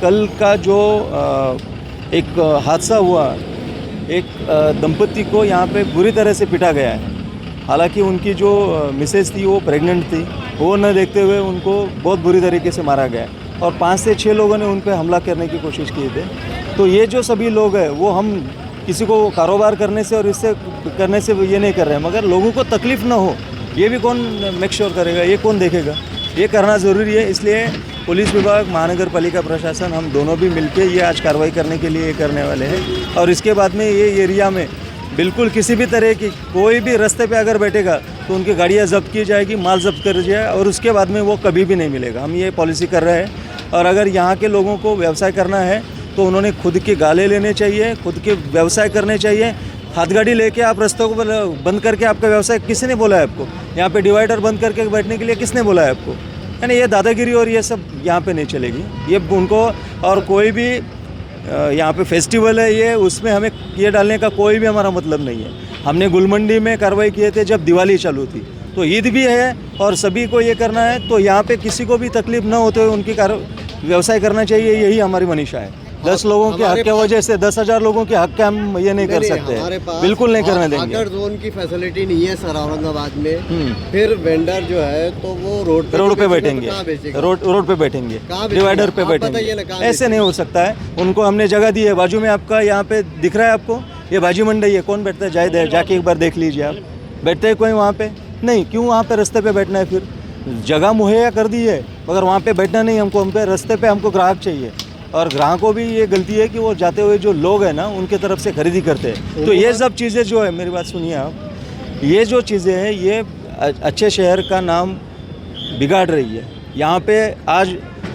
کل کا جو ایک حادثہ ہوا، ایک دمپتی کو یہاں پہ بری طرح سے پٹا گیا ہے. حالانکہ ان کی جو مسز تھی وہ پریگننٹ تھی، وہ نہ دیکھتے ہوئے ان کو بہت بری طریقے سے مارا گیا اور 5 سے 6 لوگوں نے ان پہ حملہ کرنے کی کوشش کی تھی. تو یہ جو سبھی لوگ ہیں وہ ہم کسی کو کاروبار کرنے سے اور اس سے کرنے سے یہ نہیں کر رہے ہیں، مگر لوگوں کو تکلیف نہ ہو یہ بھی کون میک شور کرے گا، یہ کون دیکھے گا؟ یہ کرنا ضروری ہے. اس لیے پولیس وبھاگ، مہانگر پالیکا پرشاسن، ہم دونوں بھی مل کے یہ آج کارروائی کرنے کے لیے یہ کرنے والے ہیں. اور اس کے بعد میں یہ ایریا میں بالکل کسی بھی طرح کی کوئی بھی رستے پہ اگر بیٹھے گا تو ان کی گاڑیاں ضبط کی جائے گی، مال ضبط کر جائے اور اس کے بعد میں وہ کبھی بھی نہیں ملے گا. ہم یہ پالیسی کر رہے ہیں. اور اگر یہاں کے لوگوں کو ویوسائے کرنا ہے تو انہوں نے خود کے گالے لینے چاہیے، خود کے ویوسائے کرنے چاہیے. ہاتھ گاڑی لے کے آپ رستوں کو بند کر کے آپ کا ویوسائے کس نے بولا ہے آپ کو؟ یہاں پہ ڈیوائڈر بند کر کے بیٹھنے کے لیے کس نے بولا ہے آپ کو؟ یعنی یہ دادا گیری اور یہ سب یہاں پہ نہیں چلے گی. یہ ان کو اور کوئی بھی یہاں پہ فیسٹیول ہے یہ، اس میں ہمیں یہ ڈالنے کا کوئی بھی ہمارا مطلب نہیں ہے. ہم نے گلمنڈی میں کارروائی کیے تھے جب دیوالی چالو تھی، تو عید بھی ہے اور سبھی کو یہ کرنا ہے. تو یہاں پہ کسی کو بھی تکلیف نہ ہوتے ہوئے ان کی ویوسائے کرنا چاہیے، یہی ہماری منشا ہے. 10 لوگوں کے حق کی وجہ سے 10,000 لوگوں کے حق کا ہم یہ نہیں کر سکتے، بالکل نہیں کرنے دیں گے. اگر زون کی فیسلٹی نہیں ہے سر اورنگ آباد میں، پھر وینڈر جو ہے تو وہ روڈ پہ بیٹھیں گے، روڈ پہ بیٹھیں گے، ڈیوائڈر پہ بیٹھیں گے. ایسے نہیں ہو سکتا ہے. ان کو ہم نے جگہ دی ہے. بازو میں آپ کا یہاں پہ دکھ رہا ہے آپ کو، یہ باجی منڈی ہے. کون بیٹھتا ہے؟ جائید ہے، جا کے ایک بار دیکھ لیجیے. آپ بیٹھتے ہیں کوئی وہاں پہ نہیں؟ کیوں وہاں پہ رستے پہ بیٹھنا ہے؟ پھر جگہ مہیا کر دی ہے مگر وہاں پہ بیٹھنا نہیں. ہم پہ رستے پہ ہم کو گراہک چاہیے، اور گراہکوں بھی یہ غلطی ہے کہ وہ جاتے ہوئے جو لوگ ہیں نا ان کے طرف سے خریدی کرتے ہیں. تو یہ سب چیزیں جو ہے، میری بات سنیے آپ، یہ جو چیزیں ہیں یہ اچھے شہر کا نام بگاڑ رہی ہے. یہاں پہ آج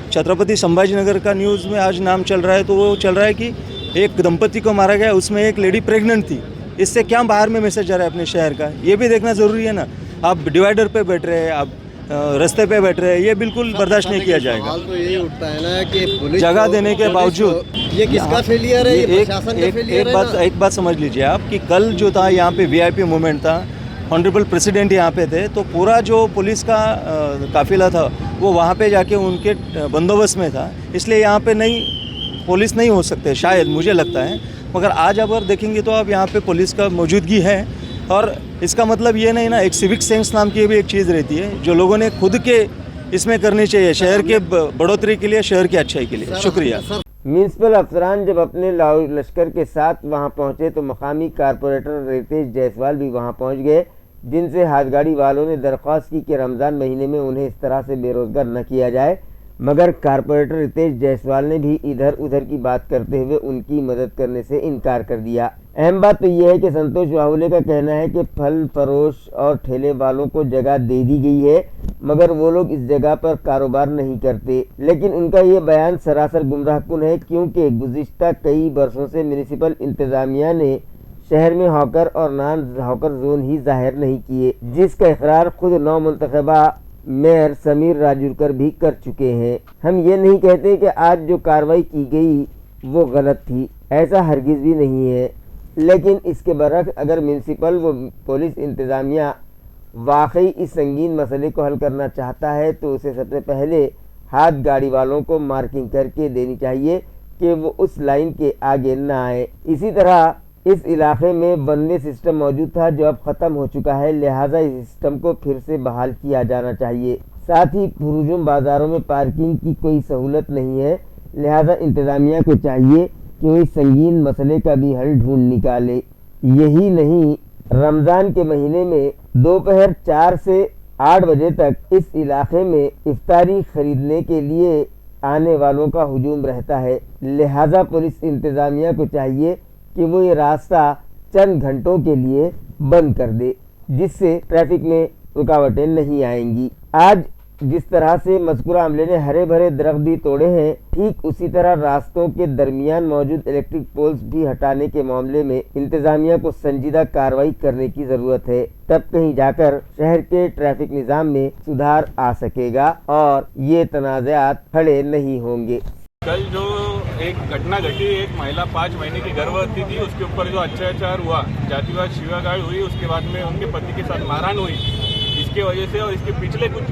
چھترپتی سمبھاجی نگر کا نیوز میں آج نام چل رہا ہے، تو وہ چل رہا ہے کہ ایک دمپتی کو مارا گیا، اس میں ایک لیڈی پریگننٹ تھی. اس سے کیا باہر میں میسج جا رہا ہے اپنے شہر کا؟ یہ بھی دیکھنا ضروری ہے نا. آپ ڈیوائڈر پہ بیٹھ رہے ہیں، آپ رستے پہ بیٹھ رہے ہیں، یہ بالکل برداشت نہیں کیا جائے گا. سوال تو یہی اٹھتا ہے نا کہ پولیس جگہ دینے کے باوجود یہ کس کا فیلئر ہے؟ یہ پرشاسن کا فیلئر ہے نا. ایک بات سمجھ لیجیے آپ کہ کل جو تھا یہاں پہ VIP موومنٹ تھا، آنریبل پریزیڈنٹ یہاں پہ تھے، تو پورا جو پولیس کا قافلہ تھا وہ وہاں پہ جا کے ان کے بندوبست میں تھا. اس لیے یہاں پہ پولیس نہیں ہو سکتے شاید، مجھے لگتا ہے. مگر آج اگر دیکھیں گے تو اب یہاں پہ پولیس کا موجودگی ہے. اور اس کا مطلب یہ نہیں نا، ایک سیوک سینس نام کی بھی ایک چیز رہتی ہے جو لوگوں نے خود کے اس میں کرنی چاہیے، شہر کے بڑھوتری کے لیے، شہر کی اچھائی کے لیے. شکریہ. میونسپل افسران جب اپنے لشکر کے ساتھ وہاں پہنچے تو مقامی کارپوریٹر ریتیش جیسوال بھی وہاں پہنچ گئے، جن سے ہاتھ گاڑی والوں نے درخواست کی کہ رمضان مہینے میں انہیں اس طرح سے بے روزگار نہ کیا جائے. مگر کارپوریٹر ریتیش جیسوال نے بھی ادھر ادھر کی بات کرتے ہوئے ان کی مدد کرنے سے انکار کر دیا. اہم بات تو یہ ہے کہ سنتوش باہولے کا کہنا ہے کہ پھل فروش اور ٹھیلے والوں کو جگہ دے دی گئی ہے مگر وہ لوگ اس جگہ پر کاروبار نہیں کرتے. لیکن ان کا یہ بیان سراسر گمراہ کن ہے، کیونکہ گزشتہ کئی برسوں سے میونسپل انتظامیہ نے شہر میں ہاکر اور نان ہاکر زون ہی ظاہر نہیں کیے، جس کا اقرار خود نو منتخبہ میئر سمیر راجورکر بھی کر چکے ہیں. ہم یہ نہیں کہتے کہ آج جو کارروائی کی گئی وہ غلط تھی، ایسا ہرگز بھی نہیں ہے. لیکن اس کے برعکس اگر میونسپل و پولیس انتظامیہ واقعی اس سنگین مسئلے کو حل کرنا چاہتا ہے تو اسے سب سے پہلے ہاتھ گاڑی والوں کو مارکنگ کر کے دینی چاہیے کہ وہ اس لائن کے آگے نہ آئے. اسی طرح اس علاقے میں ون وے سسٹم موجود تھا جو اب ختم ہو چکا ہے، لہٰذا اس سسٹم کو پھر سے بحال کیا جانا چاہیے. ساتھ ہی پرہجوم بازاروں میں پارکنگ کی کوئی سہولت نہیں ہے، لہٰذا انتظامیہ کو چاہیے کہ وہ اس سنگین مسئلے کا بھی حل ڈھونڈ نکالے. یہی نہیں، رمضان کے مہینے میں دوپہر 4 سے 8 بجے تک اس علاقے میں افطاری خریدنے کے لیے آنے والوں کا ہجوم رہتا ہے، لہٰذا پولیس انتظامیہ کو چاہیے کہ وہ یہ راستہ چند گھنٹوں کے لیے بند کر دے، جس سے ٹریفک میں رکاوٹیں نہیں آئیں گی. آج جس طرح سے مذکورہ عملے نے ہرے بھرے درخت بھی توڑے ہیں، ٹھیک اسی طرح راستوں کے درمیان موجود الیکٹرک پولز بھی ہٹانے کے معاملے میں انتظامیہ کو سنجیدہ کارروائی کرنے کی ضرورت ہے. تب کہیں جا کر شہر کے ٹریفک نظام میں سدھار آ سکے گا اور یہ تنازعات کھڑے نہیں ہوں گے. کل جو ایک گھٹنا گھٹی، ایک مہیلا 5 مہینے کی گربوتی تھی، اس کے اوپر جو اتیاچار ہوا، جاتی واد شیوا گاڑ ہوئی، اس کے بعد میں ان کے پتی کے ساتھ ماران ہوئی. اس کی وجہ سے اور اس کے پچھلے کچھ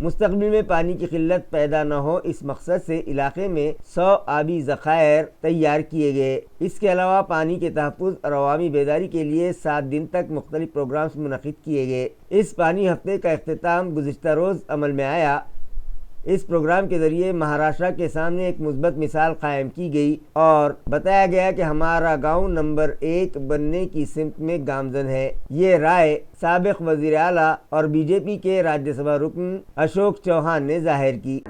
مستقبل میں پانی کی قلت پیدا نہ ہو، اس مقصد سے علاقے میں 100 آبی ذخائر تیار کیے گئے۔ اس کے علاوہ پانی کے تحفظ اور عوامی بیداری کے لیے 7 دن تک مختلف پروگرامز منعقد کیے گئے۔ اس پانی ہفتے کا اختتام گزشتہ روز عمل میں آیا۔ اس پروگرام کے ذریعے مہاراشٹر کے سامنے ایک مثبت مثال قائم کی گئی اور بتایا گیا کہ ہمارا گاؤں نمبر 1 بننے کی سمت میں گامزن ہے۔ یہ رائے سابق وزیر اعلیٰ اور بی جے پی کے راجیہ سبھا رکن اشوک چوہان نے ظاہر کی۔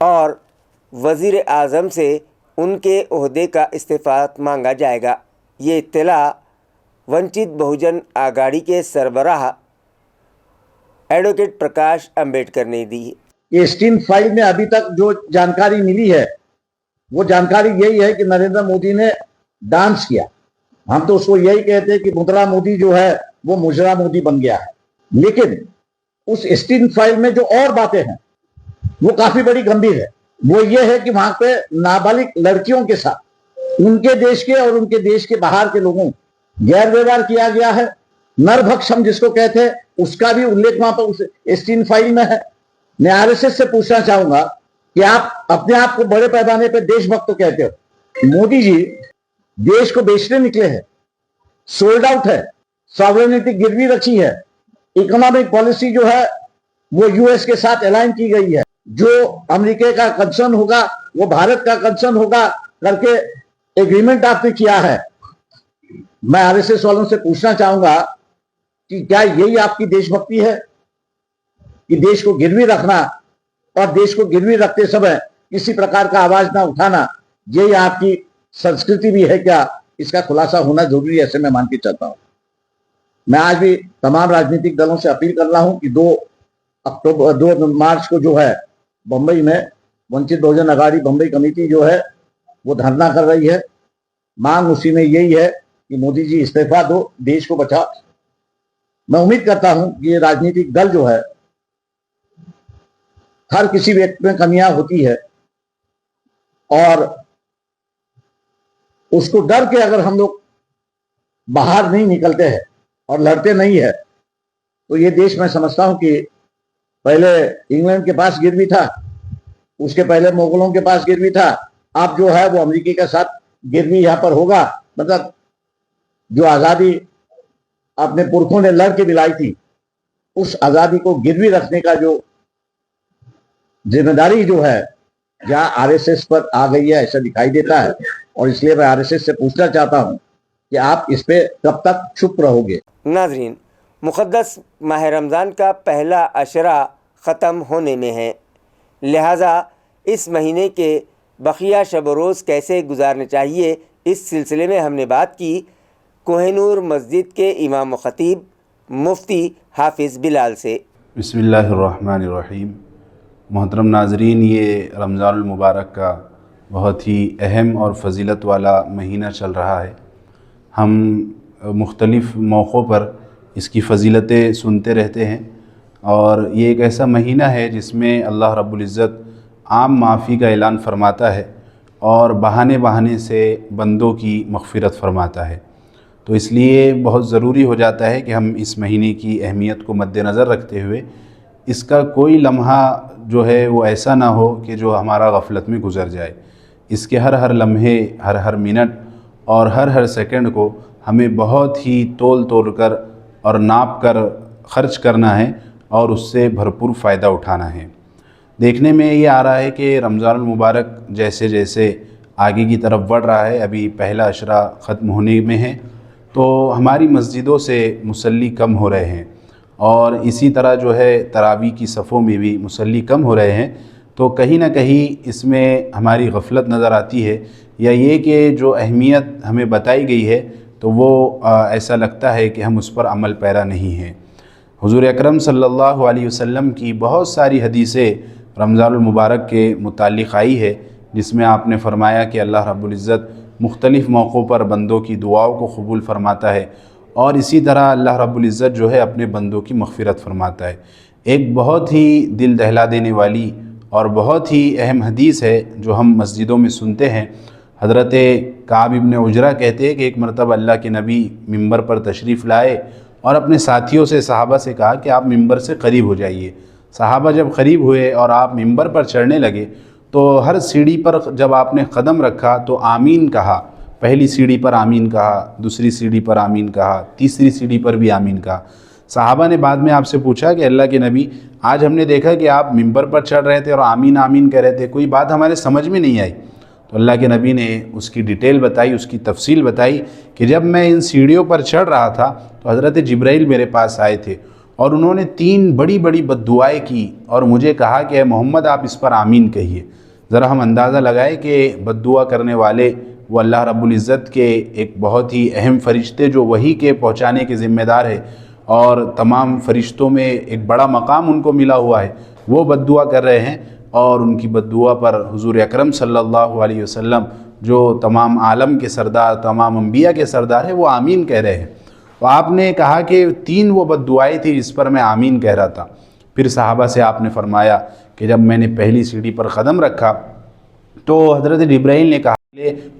اور وزیر اعظم سے ان کے عہدے کا استعفیٰ مانگا جائے گا. یہ اطلاع ونچت بہوجن آگاڑی کے سربراہ ایڈوکیٹ پرکاش امبیڈکر نے دی. یہ اسٹین فائل میں ابھی تک جو جانکاری ملی ہے وہ جانکاری یہی ہے کہ نریندر مودی نے ڈانس کیا. ہم تو اس کو یہی کہتے ہیں کہ مدرا مودی جو ہے وہ مجرا مودی بن گیا ہے. لیکن اس اسٹین فائل میں جو اور باتیں ہیں وہ کافی بڑی گمبھیر ہے. وہ یہ ہے کہ وہاں پہ نابالغ لڑکیوں کے ساتھ ان کے دیش کے اور ان کے دیش کے باہر کے لوگوں غیر ویوہار کیا گیا ہے. نربھکشم جس کو کہتے ہیں اس کا بھی الیکھ وہاں پر اس اسٹین فائل میں ہے. میں آر ایس ایس سے پوچھنا چاہوں گا کہ آپ اپنے آپ کو بڑے پیمانے پہ دیش بھکت کہتے ہو. مودی جی دیش کو بیچنے نکلے ہیں, سولڈ آؤٹ ہے, ساورنٹی گروی رکھی ہے, اکنامک پالیسی جو ہے وہ یو ایس کے ساتھ الائن کی گئی ہے. جو امریکہ کا کنسرن ہوگا وہ بھارت کا کنسرن ہوگا کر کے ایگریمنٹ آپ نے کیا ہے. میں آر ایس ایس والوں سے پوچھنا چاہوں گا کہ کیا یہی آپ کی دیش بھکتی ہے کہ دیش کو گروی رکھنا اور دیش کو گروی رکھتے سمے کسی پرکار کا آواز نہ اٹھانا, یہی آپ کی سنسکرتی بھی ہے کیا؟ اس کا خلاصہ ہونا ضروری ہے, ایسے میں مان کے چاہتا ہوں. میں آج بھی تمام راجنیتک دلوں سے اپیل کر رہا ہوں کہ 2 مارچ کو جو ہے بمبئی میں ونچت بہوجن آگاڑی بمبئی کمیٹی جو ہے وہ دھرنا کر رہی ہے. مانگ اسی میں یہی ہے کہ مودی جی استعفیٰ دو, دیش کو بچا. میں امید کرتا ہوں کہ یہ راجنیتک دل جو ہے ہر کسی ویکتی میں کمیاں ہوتی ہے اور اس کو ڈر کے اگر ہم لوگ باہر نہیں نکلتے ہیں اور لڑتے نہیں ہے تو یہ دیش میں سمجھتا ہوں کہ پہلے انگلینڈ کے پاس گروی تھا, اس کے پہلے مغلوں کے پاس گروی تھا, اب جو ہے وہ امریکہ کے ساتھ گروی یہاں پر ہوگا. مطلب جو آزادی اپنے پرکھوں نے لڑ کے دلائی تھی اس آزادی کو گروی رکھنے کا جو ذمہ داری جو ہے جہاں آر ایس ایس پر آ گئی ہے ایسا دکھائی دیتا ہے. اور اس لیے میں آر ایس ایس سے پوچھنا چاہتا ہوں کہ آپ اس پہ کب تک چپ رہو گے. ناظرین, مقدس ماہ رمضان کا پہلا عشرہ ختم ہونے میں ہے, لہٰذا اس مہینے کے بقیہ شب و روز کیسے گزارنے چاہیے اس سلسلے میں ہم نے بات کی کوہ نور مسجد کے امام و خطیب مفتی حافظ بلال سے. بسم اللہ الرحمن الرحیم. محترم ناظرین, یہ رمضان المبارک کا بہت ہی اہم اور فضیلت والا مہینہ چل رہا ہے. ہم مختلف موقعوں پر اس کی فضیلتیں سنتے رہتے ہیں اور یہ ایک ایسا مہینہ ہے جس میں اللہ رب العزت عام معافی کا اعلان فرماتا ہے اور بہانے بہانے سے بندوں کی مغفرت فرماتا ہے. تو اس لیے بہت ضروری ہو جاتا ہے کہ ہم اس مہینے کی اہمیت کو مد نظر رکھتے ہوئے اس کا کوئی لمحہ جو ہے وہ ایسا نہ ہو کہ جو ہمارا غفلت میں گزر جائے. اس کے ہر لمحے, ہر منٹ اور ہر سیکنڈ کو ہمیں بہت ہی تول کر اور ناپ کر خرچ کرنا ہے اور اس سے بھرپور فائدہ اٹھانا ہے. دیکھنے میں یہ آ رہا ہے کہ رمضان المبارک جیسے جیسے آگے کی طرف بڑھ رہا ہے, ابھی پہلا عشرہ ختم ہونے میں ہے, تو ہماری مسجدوں سے مصلی کم ہو رہے ہیں اور اسی طرح جو ہے تراویح کی صفوں میں بھی مصلی کم ہو رہے ہیں. تو کہیں نہ کہیں اس میں ہماری غفلت نظر آتی ہے, یا یہ کہ جو اہمیت ہمیں بتائی گئی ہے تو وہ ایسا لگتا ہے کہ ہم اس پر عمل پیرا نہیں ہیں. حضور اکرم صلی اللہ علیہ وسلم کی بہت ساری حدیثیں رمضان المبارک کے متعلق آئی ہے جس میں آپ نے فرمایا کہ اللہ رب العزت مختلف موقعوں پر بندوں کی دعاؤں کو قبول فرماتا ہے اور اسی طرح اللہ رب العزت جو ہے اپنے بندوں کی مغفرت فرماتا ہے. ایک بہت ہی دل دہلا دینے والی اور بہت ہی اہم حدیث ہے جو ہم مسجدوں میں سنتے ہیں. حضرت کعب ابن عجرہ کہتے ہیں کہ ایک مرتبہ اللہ کے نبی ممبر پر تشریف لائے اور اپنے ساتھیوں سے, صحابہ سے کہا کہ آپ ممبر سے قریب ہو جائیے. صحابہ جب قریب ہوئے اور آپ ممبر پر چڑھنے لگے تو ہر سیڑھی پر جب آپ نے قدم رکھا تو آمین کہا. پہلی سیڑھی پر آمین کہا, دوسری سیڑھی پر آمین کہا, تیسری سیڑھی پر بھی آمین کہا. صحابہ نے بعد میں آپ سے پوچھا کہ اللہ کے نبی, آج ہم نے دیکھا کہ آپ ممبر پر چڑھ رہے تھے اور آمین آمین کہہ رہے تھے, کوئی بات ہمارے سمجھ میں نہیں آئی. تو اللہ کے نبی نے اس کی ڈیٹیل بتائی, اس کی تفصیل بتائی کہ جب میں ان سیڑھیوں پر چڑھ رہا تھا تو حضرت جبرائیل میرے پاس آئے تھے. اور انہوں نے 3 بڑی بڑی بد دعائیں کی اور مجھے کہا کہ اے محمد آپ اس پر آمین کہیے۔ ذرا ہم اندازہ لگائیں کہ بد دعا کرنے والے وہ اللہ رب العزت کے ایک بہت ہی اہم فرشتے جو وحی کے پہنچانے کے ذمہ دار ہے اور تمام فرشتوں میں ایک بڑا مقام ان کو ملا ہوا ہے، وہ بد دعا کر رہے ہیں، اور ان کی بد دعا پر حضور اکرم صلی اللہ علیہ وسلم جو تمام عالم کے سردار، تمام انبیاء کے سردار ہیں، وہ آمین کہہ رہے ہیں۔ تو آپ نے کہا کہ 3 وہ بد دعائیں تھی جس پر میں آمین کہہ رہا تھا۔ پھر صحابہ سے آپ نے فرمایا کہ جب میں نے پہلی سیڑھی پر قدم رکھا تو حضرت جبرائیل نے کہا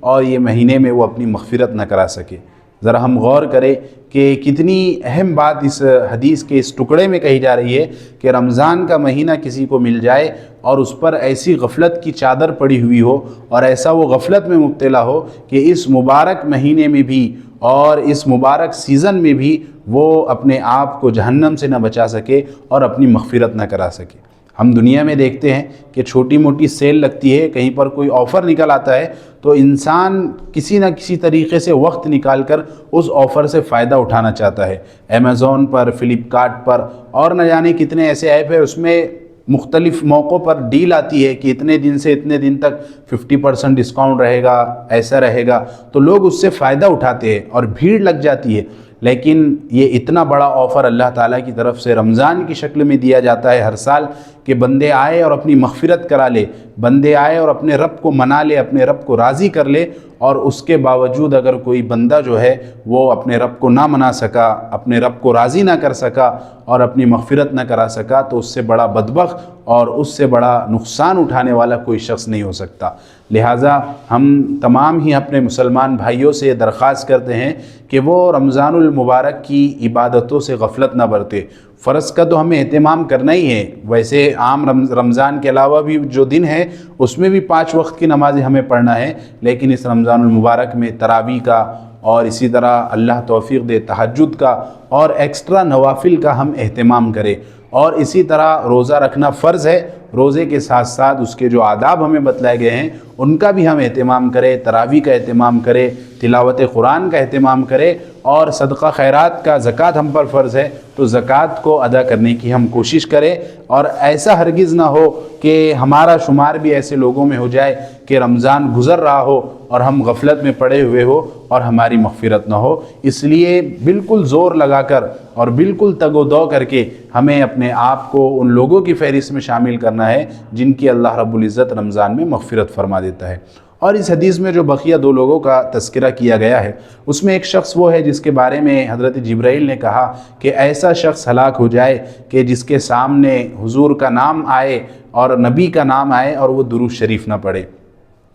اور یہ مہینے میں وہ اپنی مغفرت نہ کرا سکے۔ ذرا ہم غور کریں کہ کتنی اہم بات اس حدیث کے اس ٹکڑے میں کہی جا رہی ہے کہ رمضان کا مہینہ کسی کو مل جائے اور اس پر ایسی غفلت کی چادر پڑی ہوئی ہو اور ایسا وہ غفلت میں مبتلا ہو کہ اس مبارک مہینے میں بھی اور اس مبارک سیزن میں بھی وہ اپنے آپ کو جہنم سے نہ بچا سکے اور اپنی مغفرت نہ کرا سکے۔ ہم دنیا میں دیکھتے ہیں کہ چھوٹی موٹی سیل لگتی ہے، کہیں پر کوئی آفر نکل آتا ہے تو انسان کسی نہ کسی طریقے سے وقت نکال کر اس آفر سے فائدہ اٹھانا چاہتا ہے۔ امیزون پر، فلپکارٹ پر اور نہ جانے کتنے ایسے ایپ ہیں، اس میں مختلف موقعوں پر ڈیل آتی ہے کہ اتنے دن سے اتنے دن تک 50% ڈسکاؤنٹ رہے گا، ایسا رہے گا، تو لوگ اس سے فائدہ اٹھاتے ہیں اور بھیڑ لگ جاتی ہے۔ لیکن یہ اتنا بڑا آفر اللہ تعالیٰ کی طرف سے رمضان کی شکل میں دیا جاتا ہے ہر سال کہ بندے آئے اور اپنی مغفرت کرا لے، بندے آئے اور اپنے رب کو منا لے، اپنے رب کو راضی کر لے، اور اس کے باوجود اگر کوئی بندہ جو ہے وہ اپنے رب کو نہ منا سکا، اپنے رب کو راضی نہ کر سکا اور اپنی مغفرت نہ کرا سکا تو اس سے بڑا بدبخت اور اس سے بڑا نقصان اٹھانے والا کوئی شخص نہیں ہو سکتا۔ لہٰذا ہم تمام ہی اپنے مسلمان بھائیوں سے درخواست کرتے ہیں کہ وہ رمضان المبارک کی عبادتوں سے غفلت نہ برتے۔ فرض کا تو ہمیں اہتمام کرنا ہی ہے، ویسے عام رمضان کے علاوہ بھی جو دن ہے اس میں بھی 5 وقت کی نمازیں ہمیں پڑھنا ہے، لیکن اس رمضان المبارک میں تراویح کا اور اسی طرح اللہ توفیق دے تہجد کا اور ایکسٹرا نوافل کا ہم اہتمام کریں، اور اسی طرح روزہ رکھنا فرض ہے، روزے کے ساتھ ساتھ اس کے جو آداب ہمیں بتلائے گئے ہیں ان کا بھی ہم اہتمام کریں، تراویح کا اہتمام کریں، تلاوت قرآن کا اہتمام کریں، اور صدقہ خیرات کا زکوٰۃ ہم پر فرض ہے تو زکوٰۃ کو ادا کرنے کی ہم کوشش کریں، اور ایسا ہرگز نہ ہو کہ ہمارا شمار بھی ایسے لوگوں میں ہو جائے کہ رمضان گزر رہا ہو اور ہم غفلت میں پڑے ہوئے ہو اور ہماری مغفرت نہ ہو۔ اس لیے بالکل زور لگا کر اور بالکل تگ و دو کر کے ہمیں اپنے آپ کو ان لوگوں کی فہرست میں شامل کرنا ہے جن کی اللہ رب العزت رمضان میں مغفرت فرما دیتا ہے۔ اور اس حدیث میں جو بقیہ 2 لوگوں کا تذکرہ کیا گیا ہے اس میں ایک شخص وہ ہے جس کے بارے میں حضرت جبرائیل نے کہا کہ ایسا شخص ہلاک ہو جائے کہ جس کے سامنے حضور کا نام آئے اور نبی کا نام آئے اور وہ درود شریف نہ پڑھے۔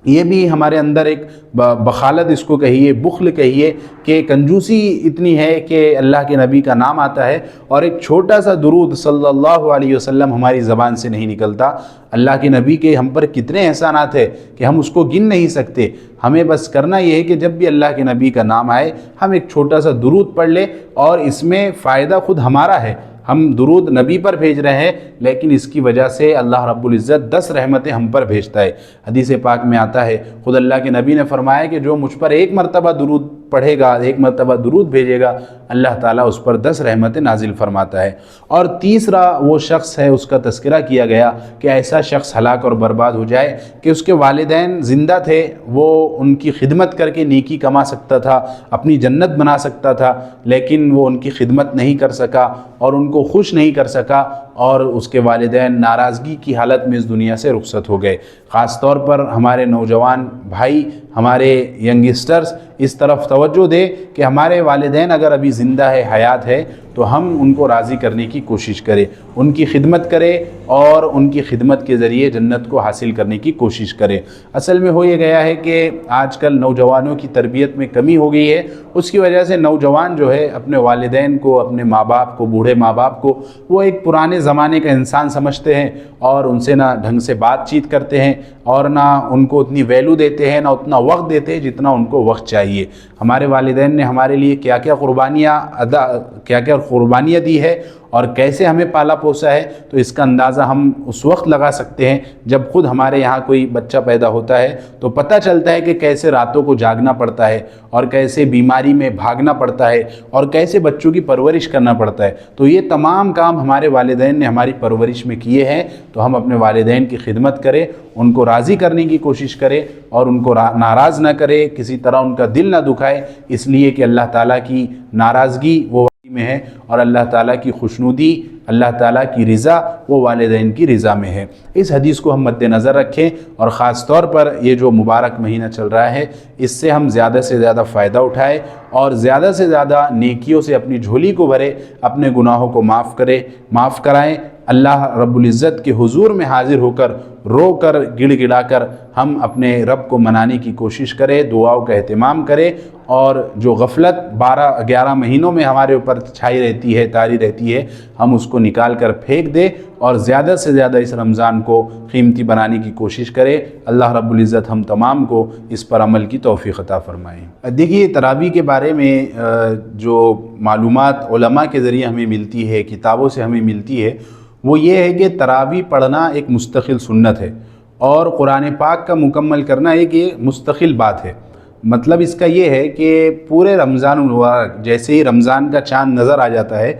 یہ بھی ہمارے اندر ایک بخالت اس کو کہیے، بخل کہیے، کہ کنجوسی اتنی ہے کہ اللہ کے نبی کا نام آتا ہے اور ایک چھوٹا سا درود صلی اللہ علیہ وسلم ہماری زبان سے نہیں نکلتا۔ اللہ کے نبی کے ہم پر کتنے احسانات ہیں کہ ہم اس کو گن نہیں سکتے۔ ہمیں بس کرنا یہ ہے کہ جب بھی اللہ کے نبی کا نام آئے ہم ایک چھوٹا سا درود پڑھ لیں، اور اس میں فائدہ خود ہمارا ہے، ہم درود نبی پر بھیج رہے ہیں لیکن اس کی وجہ سے اللہ رب العزت 10 رحمتیں ہم پر بھیجتا ہے۔ حدیث پاک میں آتا ہے، خود اللہ کے نبی نے فرمایا کہ جو مجھ پر 1 مرتبہ درود پڑھے گا، 1 مرتبہ درود بھیجے گا، اللہ تعالیٰ اس پر 10 رحمتیں نازل فرماتا ہے۔ اور تیسرا وہ شخص ہے، اس کا تذکرہ کیا گیا کہ ایسا شخص ہلاک اور برباد ہو جائے کہ اس کے والدین زندہ تھے، وہ ان کی خدمت کر کے نیکی کما سکتا تھا، اپنی جنت بنا سکتا تھا، لیکن وہ ان کی خدمت نہیں کر سکا اور ان کو خوش نہیں کر سکا، اور اس کے والدین ناراضگی کی حالت میں اس دنیا سے رخصت ہو گئے۔ خاص طور پر ہمارے نوجوان بھائی، ہمارے ینگسٹرز اس طرف توجہ دے کہ ہمارے والدین اگر ابھی زندہ ہے، حیات ہے، تو ہم ان کو راضی کرنے کی کوشش کریں، ان کی خدمت کریں اور ان کی خدمت کے ذریعے جنت کو حاصل کرنے کی کوشش کریں۔ اصل میں ہو یہ گیا ہے کہ آج کل نوجوانوں کی تربیت میں کمی ہو گئی ہے، اس کی وجہ سے نوجوان جو ہے اپنے والدین کو، اپنے ماں باپ کو، بوڑھے ماں باپ کو وہ ایک پرانے زمانے کا انسان سمجھتے ہیں اور ان سے نہ ڈھنگ سے بات چیت کرتے ہیں اور نہ ان کو اتنی ویلو دیتے ہیں، نہ اتنا وقت دیتے ہیں جتنا ان کو وقت چاہیے۔ ہمارے والدین نے ہمارے لیے کیا کیا قربانیاں دی ہے اور کیسے ہمیں پالا پوسا ہے، تو اس کا اندازہ ہم اس وقت لگا سکتے ہیں جب خود ہمارے یہاں کوئی بچہ پیدا ہوتا ہے تو پتہ چلتا ہے کہ کیسے راتوں کو جاگنا پڑتا ہے اور کیسے بیماری میں بھاگنا پڑتا ہے اور کیسے بچوں کی پرورش کرنا پڑتا ہے۔ تو یہ تمام کام ہمارے والدین نے ہماری پرورش میں کیے ہیں، تو ہم اپنے والدین کی خدمت کریں، ان کو راضی کرنے کی کوشش کریں اور ان کو ناراض نہ کرے، کسی طرح ان کا دل نہ دکھائے، اس لیے کہ اللہ تعالیٰ کی ناراضگی وہ میں ہے اور اللہ تعالیٰ کی خوشنودی، اللہ تعالیٰ کی رضا وہ والدین کی رضا میں ہے۔ اس حدیث کو ہم مد نظر رکھیں اور خاص طور پر یہ جو مبارک مہینہ چل رہا ہے اس سے ہم زیادہ سے زیادہ فائدہ اٹھائیں اور زیادہ سے زیادہ نیکیوں سے اپنی جھولی کو بھرے، اپنے گناہوں کو معاف کرائیں۔ اللہ رب العزت کے حضور میں حاضر ہو کر رو کر گڑ گڑا کر ہم اپنے رب کو منانے کی کوشش کریں، دعاؤں کا اہتمام کریں، اور جو غفلت 11 مہینوں میں ہمارے اوپر چھائی رہتی ہے، طاری رہتی ہے، ہم اس کو نکال کر پھینک دیں اور زیادہ سے زیادہ اس رمضان کو قیمتی بنانے کی کوشش کریں۔ اللہ رب العزت ہم تمام کو اس پر عمل کی توفیق عطا فرمائیں۔ دیکھیے، تراویح کے بارے میں جو معلومات علماء کے ذریعے ہمیں ملتی ہے، کتابوں سے ہمیں ملتی ہے، وہ یہ ہے کہ تراویح پڑھنا ایک مستقل سنت ہے اور قرآن پاک کا مکمل کرنا ایک یہ مستقل بات ہے۔ مطلب اس کا یہ ہے کہ پورے رمضان المبارک جیسے ہی رمضان کا چاند نظر آ جاتا ہے،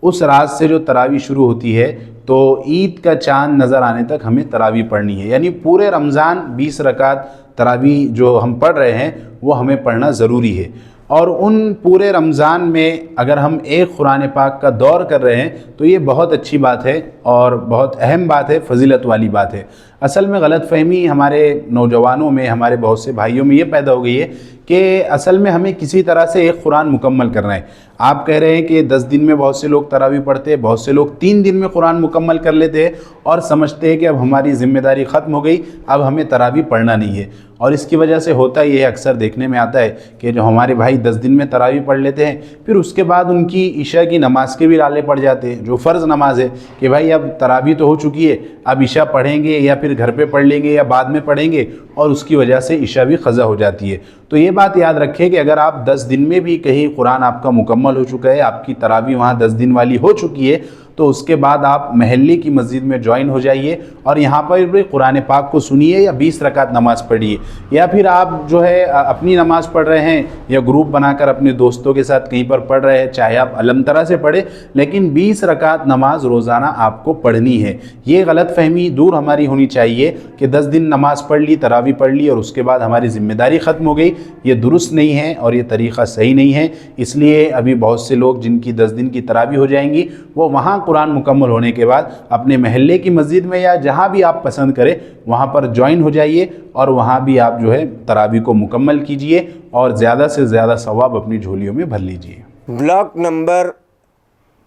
اس رات سے جو تراویح شروع ہوتی ہے تو عید کا چاند نظر آنے تک ہمیں تراویح پڑھنی ہے، یعنی پورے رمضان 20 رکعت تراویح جو ہم پڑھ رہے ہیں وہ ہمیں پڑھنا ضروری ہے۔ اور ان پورے رمضان میں اگر ہم ایک قرآن پاک کا دور کر رہے ہیں تو یہ بہت اچھی بات ہے اور بہت اہم بات ہے، فضیلت والی بات ہے۔ اصل میں غلط فہمی ہمارے نوجوانوں میں، ہمارے بہت سے بھائیوں میں یہ پیدا ہو گئی ہے کہ اصل میں ہمیں کسی طرح سے ایک قرآن مکمل کرنا ہے۔ آپ کہہ رہے ہیں کہ 10 دن میں بہت سے لوگ تراویح پڑھتے ہیں، بہت سے لوگ 3 دن میں قرآن مکمل کر لیتے ہیں اور سمجھتے ہیں کہ اب ہماری ذمہ داری ختم ہو گئی، اب ہمیں تراویح پڑھنا نہیں ہے۔ اور اس کی وجہ سے ہوتا یہ ہے، اکثر دیکھنے میں آتا ہے کہ جو ہمارے بھائی 10 دن میں تراویح پڑھ لیتے ہیں، پھر اس کے بعد ان کی عشاء کی نماز کے بھی لالے پڑ جاتے ہیں، جو فرض نماز ہے کہ بھائی اب تراویح تو ہو چکی ہے، اب عشاء پڑھیں گے یا پھر گھر پہ پڑھ لیں گے یا بعد میں پڑھیں گے، اور اس کی وجہ سے عشاء بھی قضا ہو جاتی ہے۔ تو یہ بات یاد رکھیں کہ اگر آپ 10 دن میں بھی کہیں قرآن آپ کا مکمل ہو چکا ہے، آپ کی تراویح وہاں 10 دن والی ہو چکی ہے، تو اس کے بعد آپ محلے کی مسجد میں جوائن ہو جائیے اور یہاں پر بھی قرآن پاک کو سنیے یا 20 رکعت نماز پڑھیے، یا پھر آپ جو ہے اپنی نماز پڑھ رہے ہیں یا گروپ بنا کر اپنے دوستوں کے ساتھ کہیں پر پڑھ رہے ہیں، چاہے آپ علم طرح سے پڑھیں، لیکن 20 رکعت نماز روزانہ آپ کو پڑھنی ہے۔ یہ غلط فہمی دور ہماری ہونی چاہیے کہ 10 دن نماز پڑھ لی، تراویح پڑھ لی اور اس کے بعد ہماری ذمہ داری ختم ہو گئی۔ یہ درست نہیں ہے اور یہ طریقہ صحیح نہیں ہے۔ اس لیے ابھی بہت سے لوگ جن کی 10 دن کی تراویح ہو جائیں گی، وہ وہاں قرآن مکمل ہونے کے بعد اپنے محلے کی مسجد میں یا جہاں بھی آپ پسند کریں وہاں پر جوائن ہو جائیے اور وہاں بھی آپ جو ہے تراویح کو مکمل کیجئے اور زیادہ سے زیادہ ثواب اپنی جھولیوں میں بھر لیجئے۔ بلاک نمبر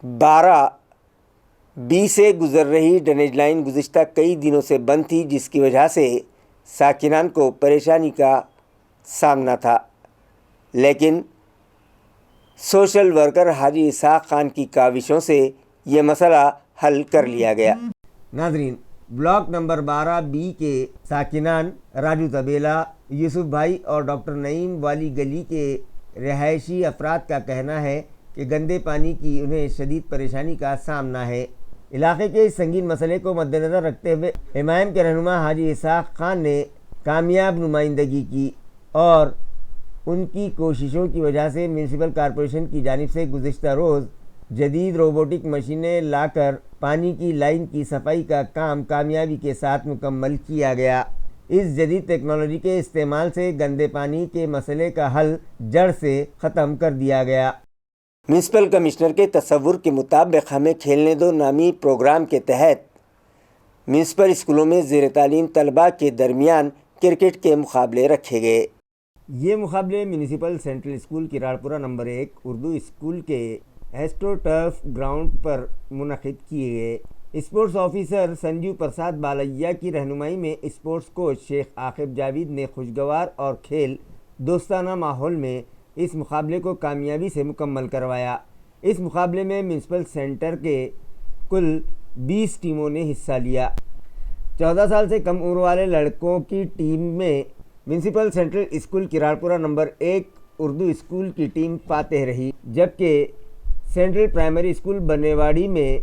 12B سے گزر رہی ڈرینیج لائن گزشتہ کئی دنوں سے بند تھی، جس کی وجہ سے ساکنان کو پریشانی کا سامنا تھا، لیکن سوشل ورکر حاجی اسحاق خان کی کاوشوں سے یہ مسئلہ حل کر لیا گیا۔ ناظرین، بلاک نمبر 12B کے ساکنان راجو طبیلہ، یوسف بھائی اور ڈاکٹر نعیم والی گلی کے رہائشی افراد کا کہنا ہے کہ گندے پانی کی انہیں شدید پریشانی کا سامنا ہے۔ علاقے کے اس سنگین مسئلے کو مد نظر رکھتے ہوئے حمائم کے رہنما حاجی اسحاق خان نے کامیاب نمائندگی کی اور ان کی کوششوں کی وجہ سے میونسپل کارپوریشن کی جانب سے گزشتہ روز جدید روبوٹک مشینیں لا کر پانی کی لائن کی صفائی کا کام کامیابی کے ساتھ مکمل کیا گیا۔ اس جدید ٹیکنالوجی کے استعمال سے گندے پانی کے مسئلے کا حل جڑ سے ختم کر دیا گیا۔ میونسپل کمشنر کے تصور کے مطابق ہمیں کھیلنے دو نامی پروگرام کے تحت میونسپل اسکولوں میں زیر تعلیم طلباء کے درمیان کرکٹ کے مقابلے رکھے گئے۔ یہ مقابلے municipal central school Kararpura number 1 Urdu school کے ایسٹرو ٹرف گراؤنڈ پر منعقد کیے گئے۔ اسپورٹس آفیسر سنجیو پرساد بالیا کی رہنمائی میں اسپورٹس کوچ شیخ عاقب جاوید نے خوشگوار اور کھیل دوستانہ ماحول میں اس مقابلے کو کامیابی سے مکمل کروایا۔ اس مقابلے میں میونسپل سینٹر کے کل 20 ٹیموں نے حصہ لیا۔ 14 سال سے کم عمر والے لڑکوں کی ٹیم میں municipal central school Kararpura number 1 Urdu school کی ٹیم فاتح رہی، جبکہ سینٹرل پرائمری اسکول بنےواڑی میں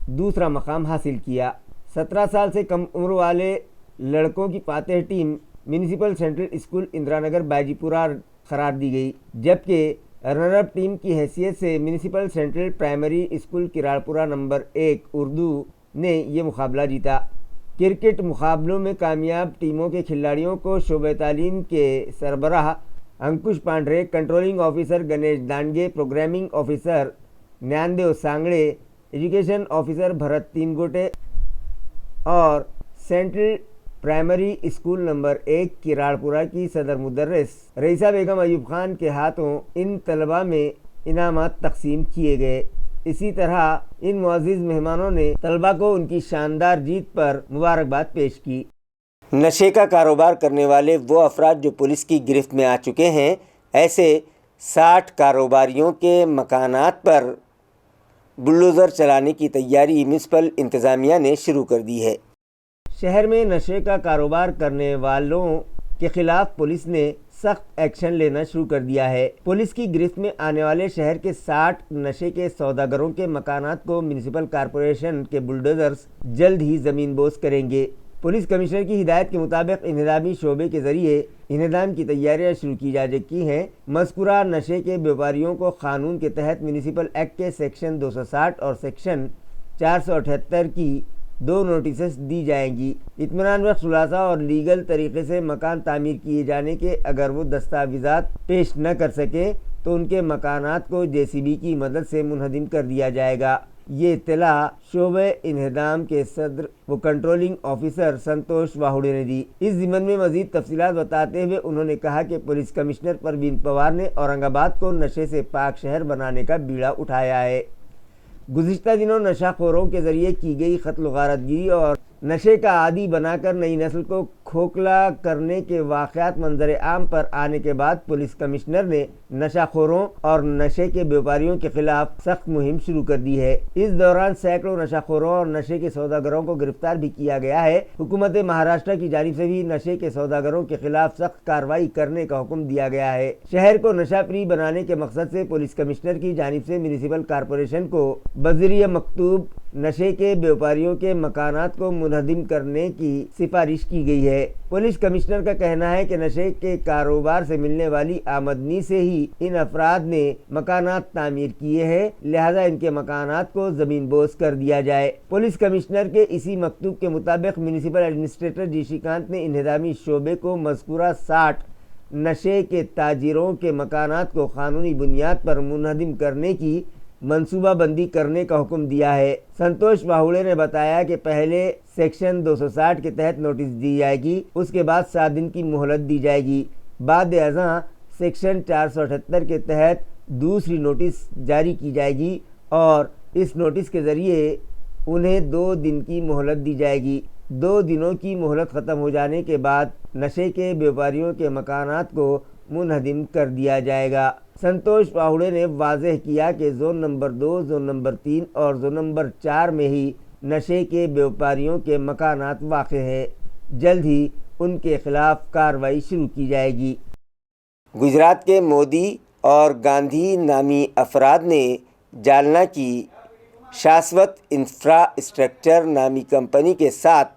دوسرا مقام حاصل کیا۔ 17 سال سے کم عمر والے لڑکوں کی فاتح team municipal central school Indira Nagar باجی پورہ قرار دی گئی، جبکہ رنر اپ ٹیم کی حیثیت سے municipal central primary school Kararpura number 1 Urdu نے یہ مقابلہ جیتا۔ کرکٹ مقابلوں میں کامیاب ٹیموں کے کھلاڑیوں کو شعبہ تعلیم کے سربراہ Ankush Pandre, controlling officer Ganesh Dandge, programming officer Nyandev Sangde, education officer Bharat Tingote اور central primary school number 1 Kararpura کی صدر مدرس رئیسہ بیگم ایوب خان کے ہاتھوں ان طلباء میں انعامات تقسیم کیے گئے۔ اسی طرح ان معزز مہمانوں نے طلباء کو ان کی شاندار جیت پر مبارکباد پیش کی۔ نشے کا کاروبار کرنے والے وہ افراد جو پولیس کی گرفت میں آ چکے ہیں، ایسے 60 کاروباریوں کے مکانات پر بلڈوزر چلانے کی تیاری میونسپل انتظامیہ نے شروع کر دی ہے۔ شہر میں نشے کا کاروبار کرنے والوں کے خلاف پولیس نے سخت ایکشن لینا شروع کر دیا ہے۔ پولیس کی گرفت میں آنے والے شہر کے 60 نشے کے سوداگروں کے مکانات کو میونسپل کارپوریشن کے بلڈوزرز جلد ہی زمین بوس کریں گے۔ پولیس کمشنر کی ہدایت کے مطابق انہدامی شعبے کے ذریعے انہدام کی تیاریاں شروع کی جا چکی ہیں۔ مذکورہ نشے کے بیوپاریوں کو قانون کے تحت میونسپل ایکٹ کے سیکشن 260 اور سیکشن 478 کی 2 نوٹسز دی جائیں گی۔ اطمینان بخش خلاصہ اور لیگل طریقے سے مکان تعمیر کیے جانے کے اگر وہ دستاویزات پیش نہ کر سکے تو ان کے مکانات کو JCB کی مدد سے منہدم کر دیا جائے گا۔ یہ اطلاع شعبہ انہدام کے صدر و کنٹرولنگ آفیسر سنتوش واہوڑے نے دی۔ اس ضمن میں مزید تفصیلات بتاتے ہوئے انہوں نے کہا کہ پولیس کمشنر پروین پوار نے اورنگ آباد کو نشے سے پاک شہر بنانے کا بیڑا اٹھایا ہے۔ گزشتہ دنوں نشہ خوروں کے ذریعے کی گئی قتل و غارت گیری اور نشے کا عادی بنا کر نئی نسل کو کھوکھلا کرنے کے واقعات منظر عام پر آنے کے بعد پولیس کمشنر نے نشہ خوروں اور نشے کے بیوپاریوں کے خلاف سخت مہم شروع کر دی ہے۔ اس دوران سینکڑوں نشہ خوروں اور نشے کے سوداگروں کو گرفتار بھی کیا گیا ہے۔ حکومت مہاراشٹر کی جانب سے بھی نشے کے سوداگروں کے خلاف سخت کارروائی کرنے کا حکم دیا گیا ہے۔ شہر کو نشہ فری بنانے کے مقصد سے پولیس کمشنر کی جانب سے میونسپل کارپوریشن کو بذریعہ مکتوب نشے کے بیوپاریوں کے مکانات کو منہدم کرنے کی سفارش کی گئی ہے۔ پولیس کمشنر کا کہنا ہے کہ نشے کے کاروبار سے ملنے والی آمدنی سے ہی ان افراد نے مکانات تعمیر کیے ہیں، لہذا ان کے مکانات کو زمین بوس کر دیا جائے۔ پولیس کمشنر کے اسی مکتوب کے مطابق میونسپل ایڈمنسٹریٹر جی شریکانت نے انہدامی شعبے کو مذکورہ 60 نشے کے تاجروں کے مکانات کو قانونی بنیاد پر منہدم کرنے کی منصوبہ بندی کرنے کا حکم دیا ہے۔ سنتوش واہوڑے نے بتایا کہ پہلے سیکشن 260 کے تحت نوٹس دی جائے گی، اس کے بعد 7 دن کی مہلت دی جائے گی، بعد ازاں سیکشن 478 کے تحت دوسری نوٹس جاری کی جائے گی اور اس نوٹس کے ذریعے انہیں 2 دن کی مہلت دی جائے گی۔ 2 دنوں کی مہلت ختم ہو جانے کے بعد نشے کے بیوپاریوں کے مکانات کو منہدم کر دیا جائے گا۔ سنتوش واہوڑے نے واضح کیا کہ زون نمبر 2، زون نمبر 3 اور زون نمبر 4 میں ہی نشے کے بیوپاریوں کے مکانات واقع ہیں، جلد ہی ان کے خلاف کارروائی شروع کی جائے گی۔ گجرات کے مودی اور گاندھی نامی افراد نے جالنا کی شاشوت انفراسٹرکچر نامی کمپنی کے ساتھ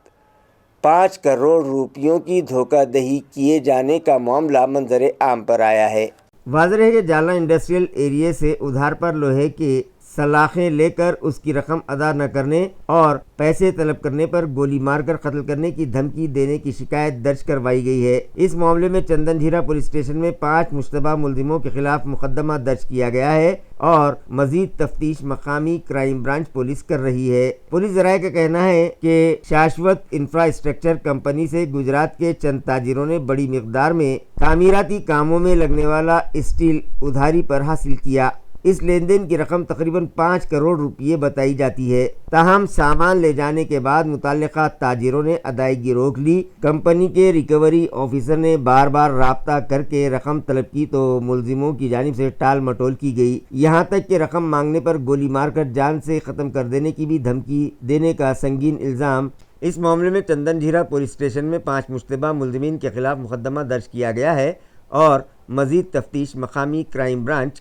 5 کروڑ روپیوں کی دھوکہ دہی کیے جانے کا معاملہ منظر عام پر آیا ہے۔ واضح ہے کہ جالنا انڈسٹریل ایریے سے ادھار پر لوہے کے سلاخیں لے کر اس کی رقم ادا نہ کرنے اور پیسے طلب کرنے پر گولی مار کر قتل کرنے کی دھمکی دینے کی شکایت درج کروائی گئی ہے۔ اس معاملے میں چندن جھیرا پولیس اسٹیشن میں 5 مشتبہ ملزموں کے خلاف مقدمہ درج کیا گیا ہے اور مزید تفتیش مقامی کرائم برانچ پولیس کر رہی ہے۔ پولیس ذرائع کا کہنا ہے کہ شاشوت انفراسٹرکچر کمپنی سے گجرات کے چند تاجروں نے بڑی مقدار میں تعمیراتی کاموں میں لگنے والا اسٹیل ادھاری پر حاصل کیا۔ اس لین دین کی رقم تقریباً 5 کروڑ روپیے بتائی جاتی ہے، تاہم سامان لے جانے کے بعد متعلقہ تاجروں نے ادائیگی روک لی۔ کمپنی کے ریکوری آفیسر نے بار بار رابطہ کر کے رقم طلب کی تو ملزموں کی جانب سے ٹال مٹول کی گئی، یہاں تک کہ رقم مانگنے پر گولی مار کر جان سے ختم کر دینے کی بھی دھمکی دینے کا سنگین الزام۔ اس معاملے میں چندن جھیرا پولیس اسٹیشن میں 5 مشتبہ ملزمین کے خلاف مقدمہ درج کیا گیا ہے اور مزید تفتیش مقامی کرائم برانچ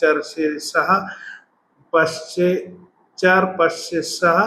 406, 504, 506,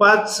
5